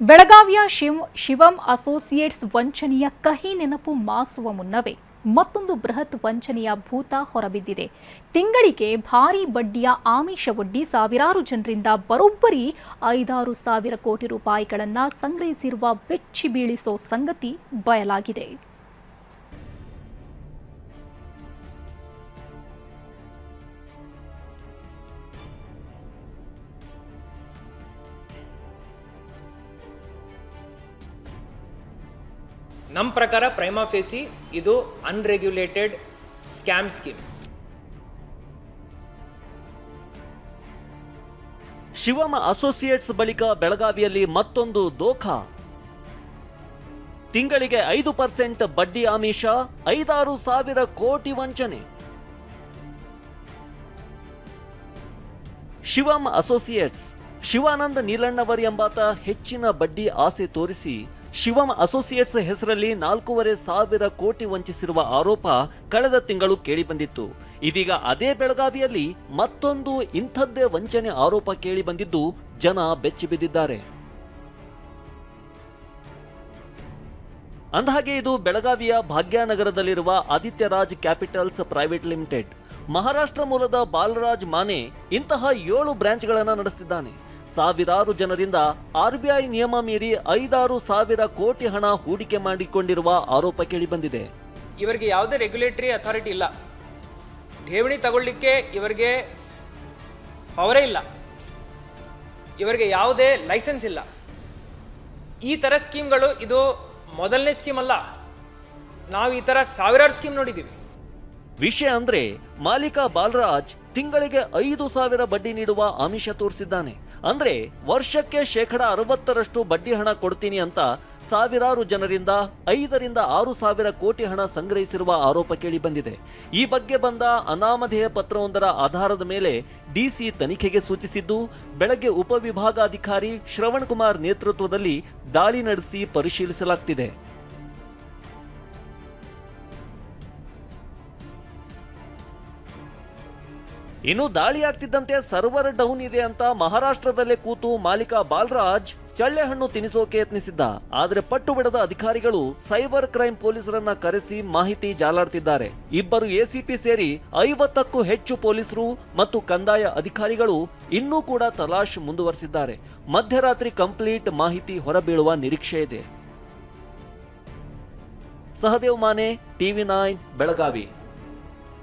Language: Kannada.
ಬೆಳಗಾವಿಯ ಶಿವಂ ಅಸೋಸಿಯೇಟ್ಸ್ ವಂಚನೆಯ ಕಹಿ ನೆನಪು ಮಾಸುವ ಮುನ್ನವೇ ಮತ್ತೊಂದು ಬೃಹತ್ ವಂಚನೆಯ ಭೂತ ಹೊರಬಿದ್ದಿದೆ. ತಿಂಗಳಿಗೆ ಭಾರೀ ಬಡ್ಡಿಯ ಆಮಿಷವೊಡ್ಡಿ ಸಾವಿರಾರು ಜನರಿಂದ ಬರೋಬ್ಬರಿ 5-6 ಸಾವಿರ ಕೋಟಿ ರೂಪಾಯಿಗಳನ್ನು ಸಂಗ್ರಹಿಸಿರುವ ಬೆಚ್ಚಿ ಬೀಳಿಸೋ ಸಂಗತಿ ಬಯಲಾಗಿದೆ. ನಮ್ಮ ಪ್ರಕಾರ ಪ್ರೈಮಾ ಫೇಸಿ ಇದು ಅನ್ರೆಗ್ಯುಲೇಟೆಡ್ ಸ್ಕ್ಯಾಮ್ ಸ್ಕೀಮ್. ಶಿವಂ ಅಸೋಸಿಯೇಟ್ಸ್ ಬಳಿಕ ಬೆಳಗಾವಿಯಲ್ಲಿ ಮತ್ತೊಂದು ದೋಖಾ. ತಿಂಗಳಿಗೆ 5% ಬಡ್ಡಿ ಆಮಿಷ, 5-6 ಸಾವಿರ ಕೋಟಿ ವಂಚನೆ. ಶಿವಂ ಅಸೋಸಿಯೇಟ್ಸ್ ಶಿವಾನಂದ ನೀಲಣ್ಣವರ್ ಎಂಬಾತ ಹೆಚ್ಚಿನ ಬಡ್ಡಿ ಆಸೆ ತೋರಿಸಿ ಶಿವಂ ಅಸೋಸಿಯೇಟ್ಸ್ ಹೆಸರಲ್ಲಿ 4.5 ಸಾವಿರ ಕೋಟಿ ವಂಚಿಸಿರುವ ಆರೋಪ ಕಳೆದ ತಿಂಗಳು ಕೇಳಿಬಂದಿತ್ತು. ಇದೀಗ ಅದೇ ಬೆಳಗಾವಿಯಲ್ಲಿ ಮತ್ತೊಂದು ಇಂಥದ್ದೇ ವಂಚನೆ ಆರೋಪ ಕೇಳಿಬಂದಿದ್ದು ಜನ ಬೆಚ್ಚಿ ಬಿದ್ದಿದ್ದಾರೆ. ಅಂದಹಾಗೆ ಇದು ಬೆಳಗಾವಿಯ ಭಾಗ್ಯನಗರದಲ್ಲಿರುವ ಆದಿತ್ಯರಾಜ್ ಕ್ಯಾಪಿಟಲ್ಸ್ ಪ್ರೈವೇಟ್ ಲಿಮಿಟೆಡ್. ಮಹಾರಾಷ್ಟ್ರ ಮೂಲದ ಬಾಲರಾಜ್ ಮಾನೆ ಇಂತಹ 7 ಬ್ರಾಂಚ್ಗಳನ್ನು ನಡೆಸುತ್ತಿದ್ದಾನೆ. ಸಾವಿರಾರು ಜನರಿಂದ RBI ನಿಯಮ ಮೀರಿ 5-6 ಸಾವಿರ ಕೋಟಿ ಹಣ ಹೂಡಿಕೆ ಮಾಡಿಕೊಂಡಿರುವ ಆರೋಪ ಕೇಳಿಬಂದಿದೆ. ಇವರಿಗೆ ಯಾವುದೇ ರೆಗ್ಯುಲೇಟರಿ ಅಥಾರಿಟಿ ಇಲ್ಲ, ಠೇವಣಿ ತಗೊಳ್ಳಿಕ್ಕೆ ಇವರಿಗೆ ಪವರೇ ಇಲ್ಲ, ಇವರಿಗೆ ಯಾವುದೇ ಲೈಸೆನ್ಸ್ ಇಲ್ಲ. ಈ ಥರ ಸ್ಕೀಮ್ಗಳು ಇದು ಮೊದಲನೇ ಸ್ಕೀಮ್ ಅಲ್ಲ, ನಾವು ಈ ಥರ ಸಾವಿರಾರು ಸ್ಕೀಮ್ ನೋಡಿದ್ದೀವಿ. ವಿಷಯ ಅಂದ್ರೆ ಮಾಲೀಕ ಬಾಲರಾಜ್ ತಿಂಗಳಿಗೆ 5 ಸಾವಿರ ಬಡ್ಡಿ ನೀಡುವ ಆಮಿಷ ತೋರಿಸಿದ್ದಾನೆ. ಅಂದ್ರೆ ವರ್ಷಕ್ಕೆ 60% ಬಡ್ಡಿ ಹಣ ಕೊಡ್ತೀನಿ ಅಂತ ಸಾವಿರಾರು ಜನರಿಂದ 5-6 ಸಾವಿರ ಕೋಟಿ ಹಣ ಸಂಗ್ರಹಿಸಿರುವ ಆರೋಪ ಕೇಳಿ ಬಂದಿದೆ. ಈ ಬಗ್ಗೆ ಬಂದ ಅನಾಮಧೇಯ ಪತ್ರವೊಂದರ ಆಧಾರದ ಮೇಲೆ ಡಿಸಿ ತನಿಖೆಗೆ ಸೂಚಿಸಿದ್ದು, ಬೆಳಗ್ಗೆ ಉಪವಿಭಾಗಾಧಿಕಾರಿ ಶ್ರವಣ್ ಕುಮಾರ್ ನೇತೃತ್ವದಲ್ಲಿ ದಾಳಿ ನಡೆಸಿ ಪರಿಶೀಲಿಸಲಾಗ್ತಿದೆ. ಇನ್ನು ದಾಳಿ ಆಗ್ತಿದ್ದಂತೆ ಸರ್ವರ್ ಡೌನ್ ಇದೆ ಅಂತ ಮಹಾರಾಷ್ಟ್ರದಲ್ಲೇ ಕೂತು ಮಾಲೀಕ ಬಾಲರಾಜ್ ಚಳ್ಳೆಹಣ್ಣು ತಿನಿಸೋಕೆ ಯತ್ನಿಸಿದ್ದ. ಆದರೆ ಪಟ್ಟು ಬಿಡದ ಅಧಿಕಾರಿಗಳು ಸೈಬರ್ ಕ್ರೈಮ್ ಪೊಲೀಸರನ್ನ ಕರೆಸಿ ಮಾಹಿತಿ ಜಾಲಾಡ್ತಿದ್ದಾರೆ. 2 ACP ಸೇರಿ 50ಕ್ಕೂ ಹೆಚ್ಚು ಪೊಲೀಸರು ಮತ್ತು ಕಂದಾಯ ಅಧಿಕಾರಿಗಳು ಇನ್ನೂ ಕೂಡ ತಲಾಶ್ ಮುಂದುವರೆಸಿದ್ದಾರೆ. ಮಧ್ಯರಾತ್ರಿ ಕಂಪ್ಲೀಟ್ ಮಾಹಿತಿ ಹೊರಬೀಳುವ ನಿರೀಕ್ಷೆ ಇದೆ. ಸಹದೇವ್ ಮಾನೆ, TV9 ಬೆಳಗಾವಿ.